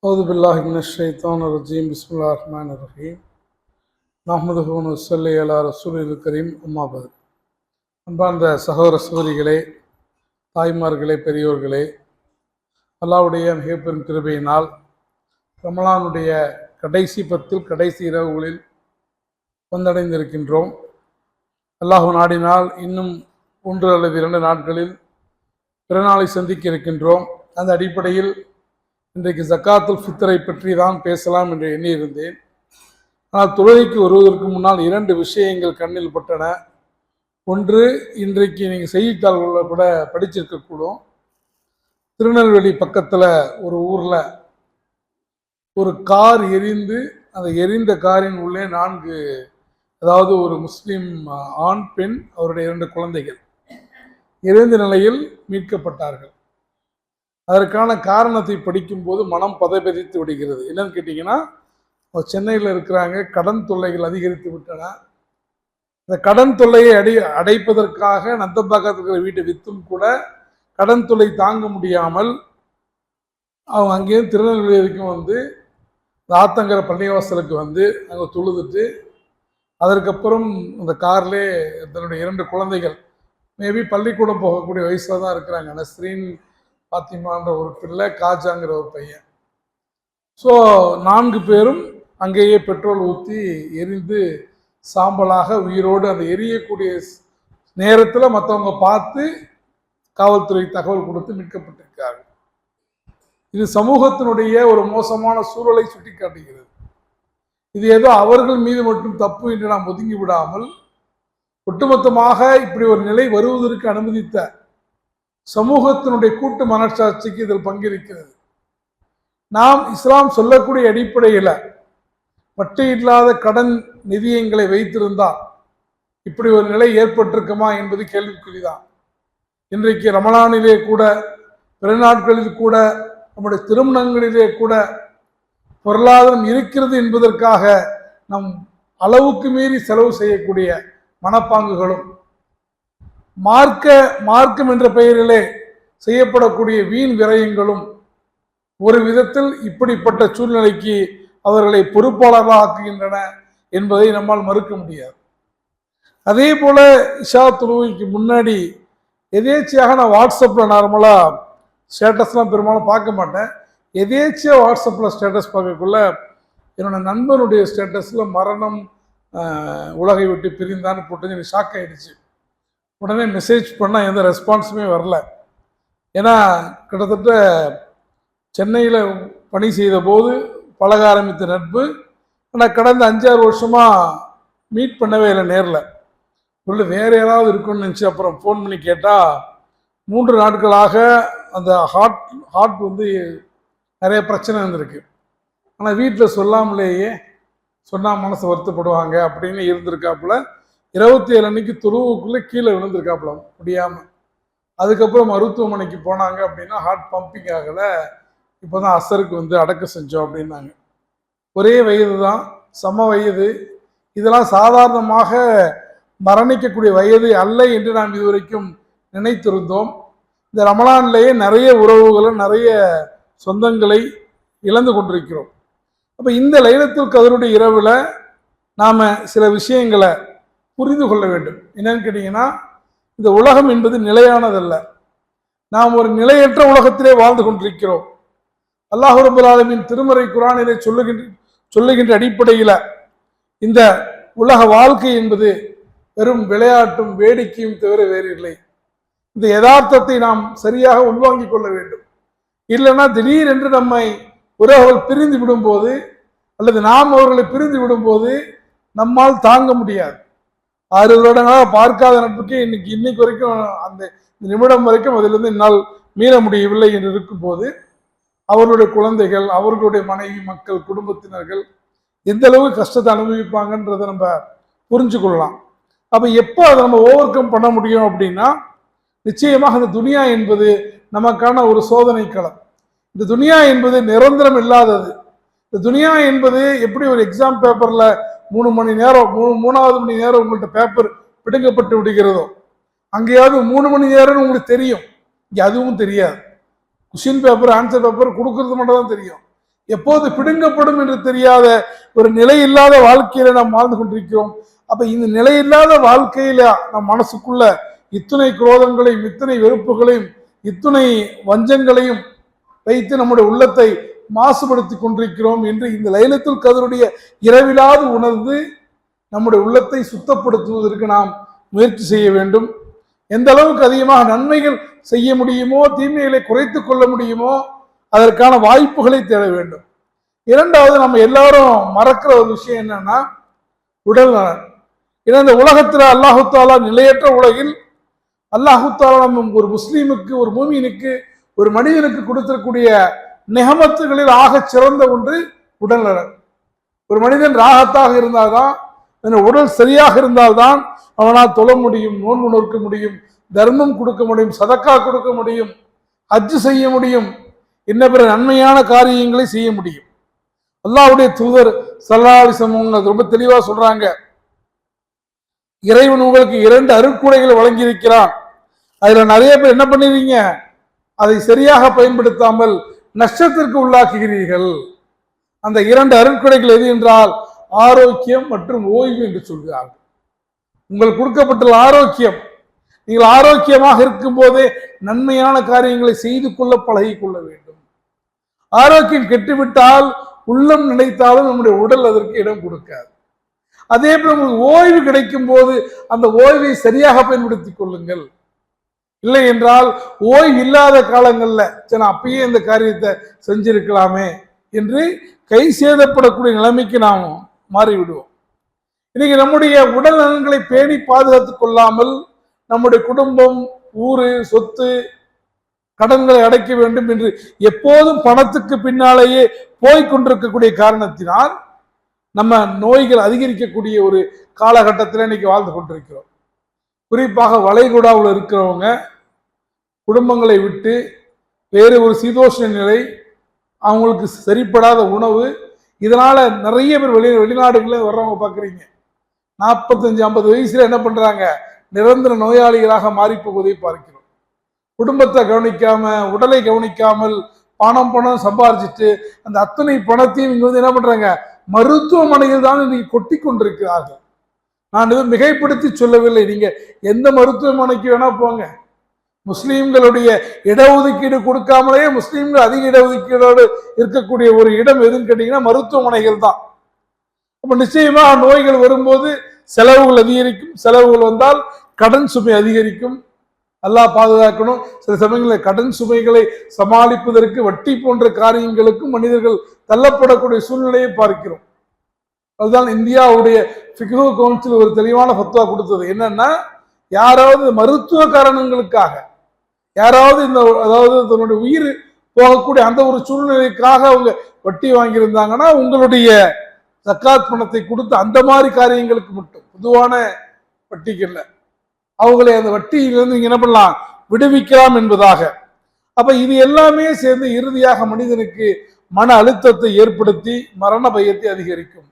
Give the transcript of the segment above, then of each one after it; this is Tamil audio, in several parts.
أعوذ بالله من الشيطان الرجيم بسم الله الرحمن الرحيم நஹ்மதுஹு வ நுஸல்லி அலா ரசூலில் கரீம் அம்மா பஅத். அன்பார்ந்த சகோதர சகோதரிகளே, தாய்மார்களே, பெரியோர்களே, அல்லாஹ்வுடைய மிகப்பெரும் கிருபையினால் ரமலானுடைய கடைசி பத்தில் கடைசி இரவுகளில் வந்தடைந்திருக்கின்றோம். அல்லாஹ் நாடினால் இன்னும் 1 அல்லது 2 நாட்களில் பிறநாளை சந்திக்க இருக்கின்றோம். அந்த அடிப்படையில் இன்றைக்கு ஜக்காத்துல் ஃபித்ரை பற்றி தான் பேசலாம் என்று எண்ணியிருந்தேன். ஆனால் தொழுகைக்கு வருவதற்கு முன்னால் 2 விஷயங்கள் கண்ணில் பட்டன. ஒன்று, இன்றைக்கு நீங்கள் செய்தித்தாள்களில் கூட படிச்சிருக்கக்கூடும். திருநெல்வேலி பக்கத்தில் ஒரு ஊரில் ஒரு கார் எரிந்து, அந்த எரிந்த காரின் உள்ளே 4, அதாவது ஒரு முஸ்லீம் ஆண், பெண், அவருடைய 2 குழந்தைகள் எரிந்த நிலையில் மீட்கப்பட்டார்கள். அதற்கான காரணத்தை படிக்கும்போது மனம் பதைபதித்து விடுகிறது. என்னன்னு கேட்டிங்கன்னா, சென்னையில் இருக்கிறாங்க, கடன் தொல்லைகள் அதிகரித்து விட்டன. இந்த கடன் தொல்லையை அடைப்பதற்காக நந்தம்பாக்கத்தில் இருக்கிற வீட்டை விற்றும் கூட கடன் தொல்லை தாங்க முடியாமல் அவங்க அங்கேயும் திருநெல்வேலி வரைக்கும் வந்து ஆத்தங்கர பள்ளிவாசலுக்கு வந்து அங்கே தொழுதுட்டு, அதற்கப்புறம் அந்த கார்லே தன்னுடைய 2 குழந்தைகள் மேபி பள்ளிக்கூடம் போகக்கூடிய வயசில் தான் இருக்கிறாங்க. நஸ்ரீன் பாத்திமான்ற ஒரு பிள்ளை, காஜாங்கிற ஒரு பையன். ஸோ 4 பேரும் அங்கேயே பெட்ரோல் ஊற்றி எரிந்து சாம்பலாக உயிரோடு அந்த எரியக்கூடிய நேரத்தில் மற்றவங்க பார்த்து காவல்துறை தகவல் கொடுத்து மீட்கப்பட்டிருக்கார்கள். இது சமூகத்தினுடைய ஒரு மோசமான சூழலை சுட்டி காட்டுகிறது. இது ஏதோ அவர்கள் மீது மட்டும் தப்பு என்று நாம் ஒதுங்கி விடாமல், ஒட்டுமொத்தமாக இப்படி ஒரு நிலை வருவதற்கு அனுமதித்த சமூகத்தினுடைய கூட்டு மனசாட்சிக்கு இதில் பங்கிருக்கிறது. நாம் இஸ்லாம் சொல்லக்கூடிய அடிப்படையில் வட்டி இல்லாத கடன் நிதியங்களை வைத்திருந்தால் இப்படி ஒரு நிலை ஏற்பட்டிருக்குமா என்பது கேள்விக்குறிதான். இன்றைக்கு ரமலானிலே கூட, பிற நாட்களில் கூட, நம்முடைய திருமணங்களிலே கூட பொருளாதாரம் இருக்கிறது என்பதற்காக நம் அளவுக்கு மீறி செலவு செய்யக்கூடிய மனப்பாங்குகளும், மார்க்கம் என்ற பெயரிலே செய்யப்படக்கூடிய வீண் விரயங்களும் ஒரு விதத்தில் இப்படிப்பட்ட சூழ்நிலைக்கு அவர்களை பொறுப்பாளர்களாக ஆக்குகின்றன என்பதை நம்மால் மறுக்க முடியாது. அதே போல இஷா தொழுகைக்கு முன்னாடி எதேச்சியாக நான் வாட்ஸ்அப்பில் நார்மலாக ஸ்டேட்டஸ்லாம் பெரும்பாலும் பார்க்க மாட்டேன். எதேச்சியாக வாட்ஸ்அப்பில் ஸ்டேட்டஸ் பார்க்கக்குள்ள என்னோட நண்பனுடைய ஸ்டேட்டஸில் மரணம், உலகை விட்டு பிரிந்தான்னு போட்டு எனக்கு ஷாக் ஆகிடுச்சு. உடனே மெசேஜ் பண்ணால் எந்த ரெஸ்பான்ஸுமே வரல. ஏன்னா கிட்டத்தட்ட சென்னையில் பணி செய்த போது பழக ஆரம்பித்த நட்பு. ஆனால் கடந்த 5-6 வருஷமாக மீட் பண்ணவே இல்லை நேரில். உள்ள வேறு ஏதாவது இருக்குன்னு நினச்சி அப்புறம் ஃபோன் பண்ணி கேட்டால் 3 நாட்களாக அந்த ஹார்ட் வந்து நிறைய பிரச்சனை இருந்திருக்கு. ஆனால் வீட்டில் சொல்லாமலேயே சொன்னால் மனசு வருத்தப்படுவாங்க அப்படின்னு இருந்திருக்காப்புல. 27 அன்னைக்கு துருவுக்குள்ளே கீழே விழுந்திருக்காப்புல முடியாமல். அதுக்கப்புறம் மருத்துவமனைக்கு போனாங்க அப்படின்னா ஹார்ட் பம்பிங் ஆகலை, இப்போ தான் அசருக்கு வந்து அடக்க செஞ்சோம் அப்படின்னாங்க. ஒரே வயது தான், சம வயது. இதெல்லாம் சாதாரணமாக மரணிக்கக்கூடிய வயது அல்ல என்று நாம் இதுவரைக்கும் நினைத்திருந்தோம். இந்த ரமலான்லேயே நிறைய உறவுகளை, நிறைய சொந்தங்களை இழந்து கொண்டிருக்கிறோம். அப்போ இந்த லைலத்துல் கத்ருடைய இரவில் நாம் சில விஷயங்களை புரிந்து கொள்ள வேண்டும். என்னன்னு கேட்டீங்கன்னா, இந்த உலகம் என்பது நிலையானதல்ல. நாம் ஒரு நிலையற்ற உலகத்திலே வாழ்ந்து கொண்டிருக்கிறோம். அல்லாஹ் ரப்பல் ஆலமீன் திருமறை குர்ஆனிலே சொல்லுகின்ற அடிப்படையில் இந்த உலக வாழ்க்கை என்பது வெறும் விளையாட்டும் வேடிக்கையும் தவிர வேறு இல்லை. இந்த யதார்த்தத்தை நாம் சரியாக உள்வாங்கிக் கொள்ள வேண்டும். இல்லைன்னா திடீரென்று நம்மை உறவுகள் பிரிந்து விடும்போது, அல்லது நாம் அவர்களை பிரிந்து விடும்போது நம்மால் தாங்க முடியாது. 6 வருடங்களாக பார்க்காத நட்புக்கு இன்னைக்கு வரைக்கும், அந்த நிமிடம் வரைக்கும் அதிலிருந்து என்னால் மீற முடியவில்லை என்று இருக்கும்போது, அவர்களுடைய குழந்தைகள், அவர்களுடைய மனைவி, மக்கள், குடும்பத்தினர்கள் எந்த அளவு கஷ்டத்தை அனுபவிப்பாங்கன்றதை நம்ம புரிஞ்சு கொள்ளலாம். அப்போ எப்போ அதை நம்ம ஓவர் கம் பண்ண முடியும் அப்படின்னா, நிச்சயமாக இந்த துனியா என்பது நமக்கான ஒரு சோதனை களம். இந்த துனியா என்பது நிரந்தரம் இல்லாதது. இந்த துனியா என்பது எப்படி ஒரு எக்ஸாம் பேப்பரில் 3 மணி நேரம், 3வது மணி நேரம் உங்கள்கிட்ட பேப்பர் பிடுங்கப்பட்டு விடுகிறதோ, அங்கேயாவது 3 மணி நேரம்னு உங்களுக்கு தெரியும். இங்கே அதுவும் தெரியாது. கொஸ்டின் பேப்பர், ஆன்சர் பேப்பர் கொடுக்கறது மட்டும் தான் தெரியும். எப்போது பிடுங்கப்படும் என்று தெரியாத ஒரு நிலையில்லாத வாழ்க்கையில நாம் வாழ்ந்து கொண்டிருக்கிறோம். அப்ப இந்த நிலையில்லாத வாழ்க்கையில நம் மனசுக்குள்ள இத்துணை குரோதங்களையும் இத்தனை வெறுப்புகளையும் இத்துணை வஞ்சங்களையும் வைத்து நம்முடைய உள்ளத்தை மாசுபடுத்தி கொண்டிருக்கிறோம் என்று இந்த லைலத்துல் கத்ருடைய இரவிலாது உணர்ந்து நம்முடைய உள்ளத்தை சுத்தப்படுத்துவதற்கு நாம் முயற்சி செய்ய வேண்டும். எந்த அளவுக்கு அதிகமாக நன்மைகள் செய்ய முடியுமோ, தீமைகளை குறைத்து கொள்ள முடியுமோ, அதற்கான வாய்ப்புகளை தேட வேண்டும். இரண்டாவது, நம்ம எல்லாரும் மறக்கிற ஒரு விஷயம் என்னன்னா உடல் நலன். ஏன்னா இந்த உலகத்தில் அல்லாஹு தாலா நிலையற்ற உலகில் அல்லாஹு தாலா நம்ம ஒரு முஸ்லீமுக்கு, ஒரு மூமினுக்கு, ஒரு மனிதனுக்கு கொடுத்திருக்கூடிய நிகமத்துகளில் ஆக சிறந்த ஒன்று உடல் நலன். ஒரு மனிதன் ராகத்தாக இருந்தால்தான், உடல் சரியாக இருந்தால்தான் அவனால் தொழ முடியும், நோன்பு நோக்க முடியும், தர்மம் கொடுக்க முடியும், சதக்கா கொடுக்க முடியும், ஹஜ் செய்ய முடியும், இன்ன பிற நன்மையான காரியங்களை செய்ய முடியும். அல்லாஹ்வுடைய தூதர் ஸல்லல்லாஹு அலைஹி வஸல்லம் ரொம்ப தெளிவா சொல்றாங்க, இறைவன் உங்களுக்கு 2 அருட்கொடைகளை வழங்கி இருக்கிறான். அதுல நிறைய பேர் என்ன பண்ணிருக்கீங்க, அதை சரியாக பயன்படுத்தாமல் நஷ்டத்திற்கு உள்ளாக்குகிறீர்கள். அந்த 2 அருட்கொடைகள் எது என்றால் ஆரோக்கியம் மற்றும் ஓய்வு என்று சொல்கிறார்கள். உங்களுக்கு கொடுக்கப்பட்டுள்ள ஆரோக்கியம், நீங்கள் ஆரோக்கியமாக இருக்கும் போதே நன்மையான காரியங்களை செய்து கொள்ள பழகி கொள்ள வேண்டும். ஆரோக்கியம் கெட்டுவிட்டால் உள்ளம் நினைத்தாலும் நம்முடைய உடல் அதற்கு இடம் கொடுக்காது. அதே போல உங்களுக்கு ஓய்வு கிடைக்கும் போது அந்த ஓய்வை சரியாக பயன்படுத்திக் கொள்ளுங்கள். இல்லை என்றால் ஓய்வு இல்லாத காலங்கள்ல சரி அப்பயே இந்த காரியத்தை செஞ்சிருக்கலாமே என்று கை சேதப்படக்கூடிய நிலைமைக்கு நாம் மாறிவிடுவோம். இன்னைக்கு நம்முடைய உடல் நலன்களை பேணி பாதுகாத்துக் கொள்ளாமல் நம்முடைய குடும்பம், ஊரு, சொத்து, கடன்களை அடைக்க வேண்டும் என்று எப்போதும் பணத்துக்கு பின்னாலேயே போய்கொண்டிருக்கக்கூடிய காரணத்தினால் நம்ம நோய்கள் அதிகரிக்கக்கூடிய ஒரு காலகட்டத்தில் இன்னைக்கு வாழ்ந்து கொண்டிருக்கிறோம். குறிப்பாக வளைகுடாவில் இருக்கிறவங்க குடும்பங்களை விட்டு வேறு ஒரு சீதோஷ்ண நிலை, அவங்களுக்கு சரிப்படாத உணவு, இதனால நிறைய பேர் வெளிநாடுகளில் வர்றவங்க பார்க்குறீங்க, 45-50 வயசுல என்ன பண்றாங்க, நிரந்தர நோயாளிகளாக மாறி போவதை பார்க்கிறோம். குடும்பத்தை கவனிக்காம, உடலை கவனிக்காமல் பணம் சம்பாதிச்சுட்டு அந்த அத்தனை பணத்தையும் இங்க வந்து என்ன பண்றாங்க, மருத்துவமனையில் தான் இன்னைக்கு கொட்டி கொண்டிருக்கிறார்கள். நான் இது மிகைப்படுத்தி சொல்லவில்லை, நீங்க எந்த மருத்துவமனைக்கு வேணா போங்க. முஸ்லீம்களுடைய இடஒதுக்கீடு கொடுக்காமலேயே முஸ்லீம்கள் அதிக இடஒதுக்கீடோடு இருக்கக்கூடிய ஒரு இடம் எதுன்னு கேட்டீங்கன்னா மருத்துவமனைகள் தான். அப்ப நிச்சயமா நோய்கள் வரும்போது செலவுகள் அதிகரிக்கும். செலவுகள் வந்தால் கடன் சுமை அதிகரிக்கும். அல்லாஹ் பாதுகாக்கணும். சில சமயங்களில் கடன் சுமைகளை சமாளிப்பதற்கு வட்டி போன்ற காரியங்களுக்கும் மனிதர்கள் தள்ளப்படக்கூடிய சூழ்நிலையை பார்க்கிறோம். அதுதான் இந்தியாவுடைய ஃபிக்ஹு கவுன்சில் ஒரு தெளிவான ஃபத்வா கொடுத்தது. என்னன்னா, யாராவது மருத்துவ காரணங்களுக்காக யாராவது அதாவது தன்னுடைய உயிர் போகக்கூடிய அந்த ஒரு சூழ்நிலைக்காக அவங்க வட்டி வாங்கியிருந்தாங்கன்னா உங்களுடைய ஜக்காத் பணத்தை கொடுத்து அந்த மாதிரி காரியங்களுக்கு மட்டும், பொதுவான வட்டிகள்ல அவங்களை அந்த வட்டியிலிருந்து நீங்க என்ன பண்ணலாம், விடுவிக்கலாம் என்பதாக. அப்ப இது எல்லாமே சேர்ந்து இறுதியாக மனிதனுக்கு மன அழுத்தத்தை ஏற்படுத்தி மரண பயத்தை அதிகரிக்கும்.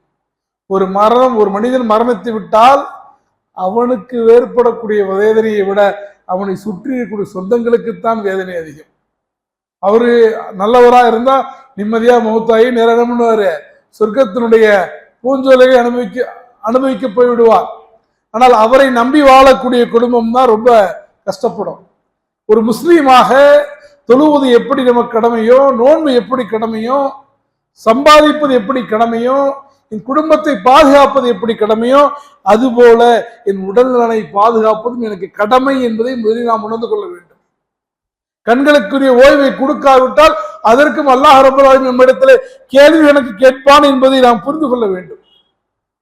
ஒரு மனிதன் மரணத்தை விட்டால் அவனுக்கு ஏற்படக்கூடிய வேதனையை விட அவனை சுற்றி இருக்கக்கூடிய சொந்தங்களுக்குத்தான் வேதனை அதிகம். அவரு நல்லவரா இருந்தா நிம்மதியா மௌத்தாயி நேரம் பண்ணுவாரு, சொர்க்கத்தினுடைய பூஞ்சோலையை அனுபவிக்க போய்விடுவார். ஆனால் அவரை நம்பி வாழக்கூடிய குடும்பம் தான் ரொம்ப கஷ்டப்படும். ஒரு முஸ்லீமாக தொழுவது எப்படி நமக்கு கடமையோ, நோன்பு எப்படி கடமையோ, சம்பாதிப்பது எப்படி கடமையோ, என் குடும்பத்தை பாதுகாப்பது எப்படி கடமையோ, அதுபோல என் உடல் நலனை பாதுகாப்பதும் எனக்கு கடமை என்பதை முதலில் நாம் உணர்ந்து கொள்ள வேண்டும். கண்களுக்குரிய ஓய்வை கொடுக்காவிட்டால் அதற்கும் அல்லாஹ் ரப்பல் ஆலமீன் நம்மிடத்திலே கேள்வி எனக்கு கேட்பான் என்பதை நாம் புரிந்து கொள்ள வேண்டும்.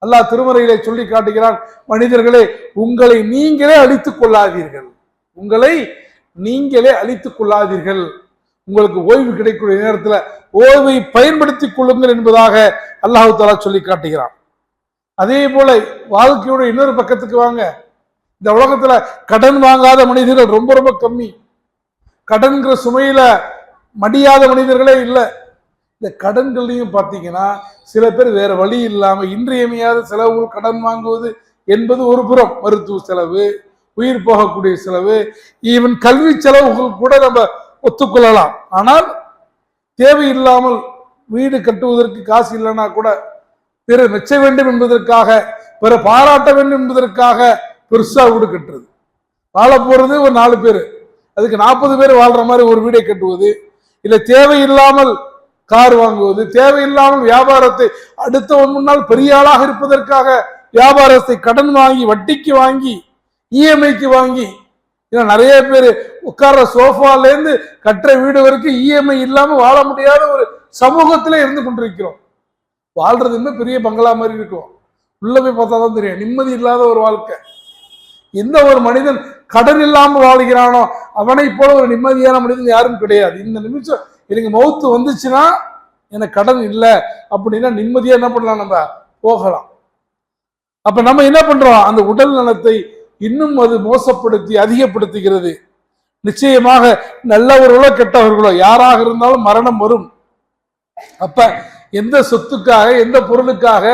அல்லாஹ் திருமறையிலே சொல்லி காட்டுகிறான், மனிதர்களே உங்களை நீங்களே அழித்துக் கொள்ளாதீர்கள், உங்களை நீங்களே அழித்துக் கொள்ளாதீர்கள், உங்களுக்கு ஓய்வு கிடைக்கக்கூடிய நேரத்தில் ஓய்வை பயன்படுத்திக் கொள்ளுங்கள் என்பதாக அல்லாஹ் தஆலா சொல்லி காட்டுகிறான். அதே போல வாழ்க்கையோட இன்னொரு பக்கத்துக்கு வாங்க. இந்த உலகத்துல கடன் வாங்காத மனிதர்கள் ரொம்ப ரொம்ப கம்மி. கடன்கிற சுமையில மடியாத மனிதர்களே இல்லை. இந்த கடன்களையும் பார்த்தீங்கன்னா சில பேர் வேற வழி இல்லாம இன்றியமையாத செலவுகள் கடன் வாங்குவது என்பது ஒரு புறம், மருத்துவ செலவு, உயிர் போகக்கூடிய செலவு, ஈவன் கல்வி செலவுகள் கூட நம்ம ஒத்துக்கொள்ளலாம். ஆனால் தேவையில்லாமல் வீடு கட்டுவதற்கு காசு இல்லைன்னா கூட பிறர் மெச்ச வேண்டும் என்பதற்காக, பிற பாராட்ட வேண்டும் என்பதற்காக பெருசா வீடு கட்டுறது. வாழ போறது ஒரு 4 பேர், அதுக்கு 40 பேர் வாழ்ற மாதிரி ஒரு வீடை கட்டுவது, இல்ல தேவையில்லாமல் கார் வாங்குவது, தேவையில்லாமல் வியாபாரத்தை அடுத்தவன் முன்னால் பெரிய ஆளாக இருப்பதற்காக வியாபாரத்தை கடன் வாங்கி, வட்டிக்கு வாங்கி, இஎம்ஐக்கு வாங்கி, நிறைய பேர் உட்கார்ற சோஃபால இருந்து கட்டுற வீடு வரைக்கும் இஎம்ஐ இல்லாம வாழ முடியாத ஒரு சமூகத்திலே இருந்து கொண்டிருக்கிறோம். வாழ்றது இன்னும் பெரிய பங்களா மாதிரி இருக்கும், உள்ள போய் பார்த்தா தான் தெரியும் நிம்மதி இல்லாத ஒரு வாழ்க்கை. எந்த ஒரு மனிதன் கடன் இல்லாமல் வாழ்கிறானோ அவனை போல ஒரு நிம்மதியான மனிதன் யாரும் கிடையாது. இந்த நிமிஷம் எனக்கு மௌத்து வந்துச்சுன்னா எனக்கு கடன் இல்லை அப்படின்னா நிம்மதியா என்ன பண்ணலாம், நம்ம போகலாம். அப்ப நம்ம என்ன பண்றோம், அந்த உடல் நலத்தை இன்னும் அது மோசப்படுத்தி அதிகப்படுத்துகிறது. நிச்சயமாக நல்லவர்களோ கெட்டவர்களோ யாராக இருந்தாலும் மரணம் வரும். அப்ப எந்த சொத்துக்காக, எந்த பொருளுக்காக,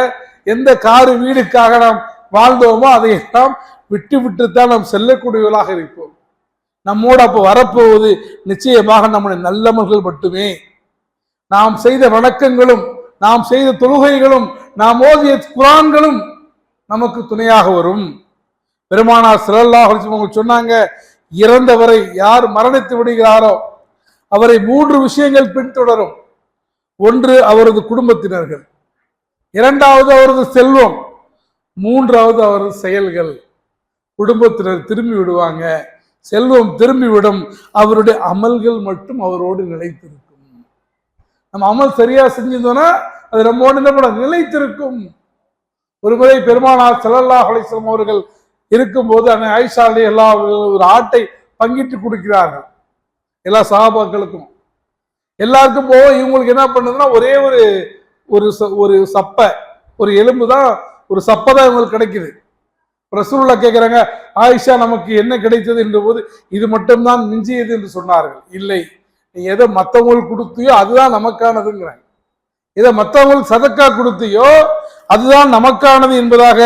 எந்த காரு வீடுக்காக நாம் வாழ்ந்தோமோ அதையெல்லாம் விட்டு விட்டுத்தான் நாம் செல்லக்கூடியவர்களாக இருப்போம். நம்மோடு அப்போ வரப்போவது நிச்சயமாக நம்முடைய நல்லமல்கள் மட்டுமே. நாம் செய்த வணக்கங்களும், நாம் செய்த தொழுகைகளும், நாம் ஓதிய குர்ஆன்களும் நமக்கு துணையாக வரும். பெருமானார் ஸல்லல்லாஹு அலைஹி வஸல்லம் சொன்னாங்க, இறந்தவரை யார் மரணித்து விடுகிறாரோ அவரை 3 விஷயங்கள் பின்தொடரும். ஒன்று அவரது குடும்பத்தினர்கள், இரண்டாவது அவரது செல்வம், மூன்றாவது அவரது செயல்கள். குடும்பத்தினர் திரும்பி விடுவாங்க, செல்வம் திரும்பிவிடும், அவருடைய அமல்கள் மட்டும் அவரோடு நிலைத்திருக்கும். நம்ம அமல் சரியா செஞ்சிருந்தோம்னா அது நம்மோடு என்ன பண்ண நிலைத்திருக்கும். ஒருமுறை பெருமானார் ஸல்லல்லாஹு அலைஹி வஸல்லம் அவர்கள் இருக்கும்போது அன்னை ஆயிஷா ரலியல்லாஹு அன்ஹா ஒரு ஆட்டை பங்கிட்டு கொடுக்கிறார்கள் எல்லா சஹாபாக்களுக்கும். எல்லாருக்கும் போக இவங்களுக்கு என்ன பண்ணுதுன்னா ஒரே ஒரு சப்பை, ஒரு எலும்பு தான், ஒரு சப்பை தான் இவங்களுக்கு கிடைக்குது. ரசூலுல்லாஹ் கேட்கிறாங்க, ஆயிஷா நமக்கு என்ன கிடைத்தது என்ற போது இது மட்டும்தான் மிஞ்சியது என்று சொன்னார்கள். இல்லை, நீ எதை மற்றவங்களுக்கு கொடுத்தியோ அதுதான் நமக்கானதுங்கிறாங்க. எதை மற்றவங்களுக்கு சதக்கா கொடுத்தியோ அதுதான் நமக்கானது என்பதாக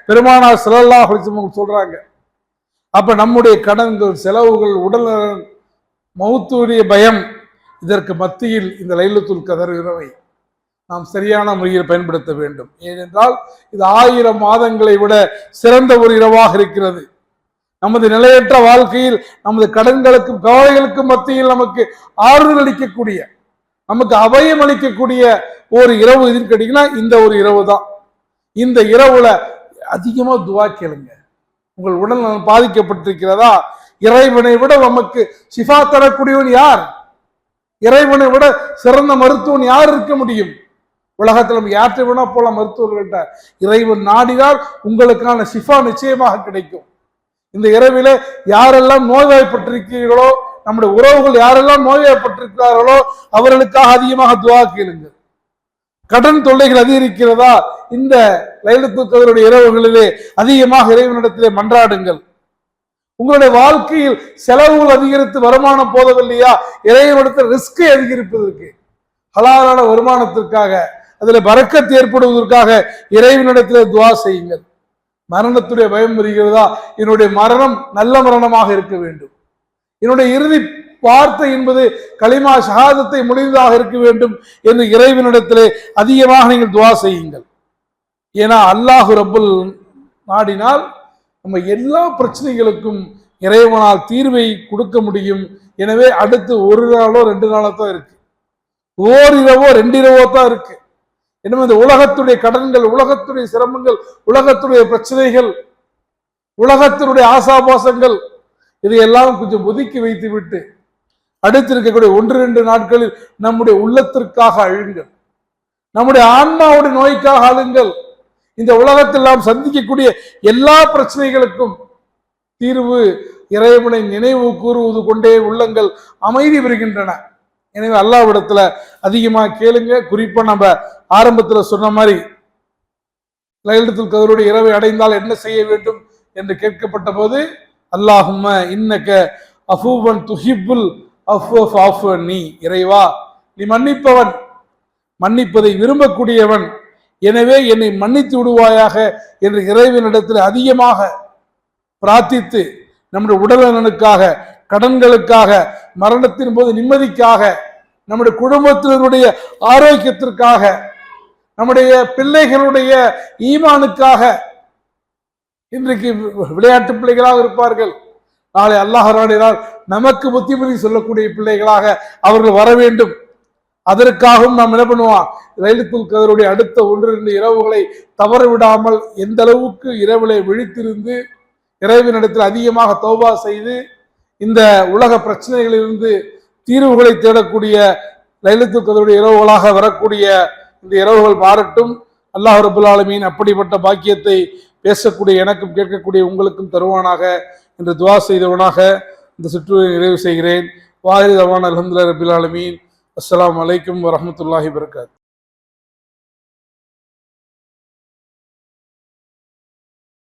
பெருமானார் ஸல்லல்லாஹு அலைஹி வஸல்லம் சொல்றாங்க. அப்ப நம்முடைய கடன்கள், செலவுகள், உடல் மௌத்துடைய பயம், இதற்கு மத்தியில் இந்த லைலத்துல் கதர் இரவை நாம் சரியான முறையில் பயன்படுத்த வேண்டும். ஏனென்றால் இது 1000 மாதங்களை விட சிறந்த ஒரு இரவாக இருக்கிறது. நமது நிலையற்ற வாழ்க்கையில், நமது கடன்களுக்கும் கவலைகளுக்கும் மத்தியில் நமக்கு ஆறுதல் அளிக்கக்கூடிய, நமக்கு அபயம் அளிக்கக்கூடிய ஒரு இரவு எதுன்னு கேட்டீங்கன்னா இந்த ஒரு இரவு தான். இந்த இரவுல அதிகமா துவா கேளுங்க. உங்கள் உடல் பாதிக்கப்பட்டிருக்கிறதா, இறைவனை விட நமக்கு ஷிஃபா தரக்கூடியவன் யார்? இறைவனை விட சிறந்த மருத்துவன் யார் இருக்க முடியும்? உலகத்தில் நம்ம யார்கிட்ட வேணா போலாம் மருத்துவர்கள்ட்ட. இறைவன் நாடினால் உங்களுக்கான ஷிஃபா நிச்சயமாக கிடைக்கும். இந்த இரவிலே யாரெல்லாம் நோய்வாய்ப்பட்டிருக்கிறீர்களோ, நம்முடைய உறவுகள் யாரெல்லாம் நோய்வாய்ப்பட்டிருக்கிறார்களோ அவர்களுக்காக அதிகமாக துவா கேளுங்கள். கடன் தொல்லைகள் அதிகரிக்கிறதா, இந்த லைலத்துல் கத்ருடைய இரவுகளிலே அதிகமாக இறைவனிடத்திலே மன்றாடுங்கள். உங்களுடைய வாழ்க்கையில் செலவுகள் அதிகரித்து வருமானம் போதவில்லையா, இறைவனிடத்தில் ரிஸ்கை அதிகரிப்பதற்கு, ஹலாலான வருமானத்திற்காக, அதில் பரக்கத்து ஏற்படுவதற்காக இறைவனிடத்திலே துவா செய்யுங்கள். மரணத்துடைய பயம் வருகிறதா, என்னுடைய மரணம் நல்ல மரணமாக இருக்க வேண்டும், என்னுடைய இறுதி வார்த்தை என்பது கலிமா ஷஹாதத்தை முடிந்ததாக இருக்க வேண்டும் என்று இறைவனிடத்திலே அதிகமாக நீங்கள் துவா செய்யுங்கள். ஏன்னா அல்லாஹு ரப்புல் நாடினால் நம்ம எல்லா பிரச்சனைகளுக்கும் இறைவனால் தீர்வை கொடுக்க முடியும். எனவே அடுத்து 1 நாளோ 2 நாளோ தான் இருக்கு, ஓரிரவோ 2 இரவோ தான் இருக்கு. எனவே இந்த உலகத்துடைய கடன்கள், உலகத்துடைய சிரமங்கள், உலகத்துடைய பிரச்சனைகள், உலகத்தினுடைய ஆசாபாசங்கள் இதையெல்லாம் கொஞ்சம் ஒதுக்கி வைத்து விட்டு அடுத்து இருக்கக்கூடிய 1-2 நாட்களில் நம்முடைய உள்ளத்திற்காக அழுங்கள், நம்முடைய ஆன்மாவுடைய நோய்க்காக அழுங்கள். இந்த உலகத்தில் நாம் சந்திக்கக்கூடிய எல்லா பிரச்சனைகளுக்கும் தீர்வு இறைவனை நினைவு கூறுவது கொண்டே உள்ளங்கள் அமைதி பெறுகின்றன. எனவே அல்லாஹ்விடத்துல அதிகமா கேளுங்க. குறிப்பா நம்ம ஆரம்பத்துல சொன்ன மாதிரி லைலத்துல் கத்ருடைய இரவை அடைந்தால் என்ன செய்ய வேண்டும் என்று கேட்கப்பட்ட போது, அல்லாஹும்ம இன்னக அஃபூவன் துஹிப்புல் அஃப்வஃப் அஃப்வன்னி, இறைவா நீ மன்னிப்பவன், மன்னிப்பதை விரும்பக்கூடியவன், எனவே என்னை மன்னித்து விடுவாயாக என்று இறைவனிடத்தில் அதிகமாக பிரார்த்தித்து நம்முடைய உடல்நலனுக்காக, கடன்களுக்காக, மரணத்தின் போது நிம்மதிக்காக நம்முடைய குடும்பத்தினருடைய ஆரோக்கியத்திற்காக, நம்முடைய பிள்ளைகளுடைய ஈமானுக்காக இன்றைக்கு விளையாட்டு பிள்ளைகளாக இருப்பார்கள். நாளை அல்லாஹ் நாடினால் நமக்கு புத்திமதி சொல்லக்கூடிய பிள்ளைகளாக அவர்கள் வர வேண்டும். அதற்காகவும் நாம் என்ன பண்ணுவோம், லைலத்துல் கத்ருடைய அடுத்த 1-2 இரவுகளை தவற விடாமல் எந்த அளவுக்கு இரவிலே விழித்திருந்து இறைவனிடத்தில் அதிகமாக தௌபா செய்து இந்த உலக பிரச்சனைகளிலிருந்து தீர்வுகளை தேடக்கூடிய லைலத்துல் கத்ருடைய இரவுகளாக வரக்கூடிய இந்த இரவுகள் மாறட்டும். அல்லாஹ் ரப்புல் ஆலமீன் அப்படிப்பட்ட பாக்கியத்தை பேசக்கூடிய எனக்கும் கேட்கக்கூடிய உங்களுக்கும் தருவானாக என்று துவா செய்தவனாக இந்த சுற்றுரை நிறைவு செய்கிறேன். வாஹிர் தவான் அல்ஹம்துலில்லாஹி ரப்பில் ஆலமீன். அஸ்ஸலாமு அலைக்கும் வரஹ்மத்துல்லாஹி வபரகாத்துஹு.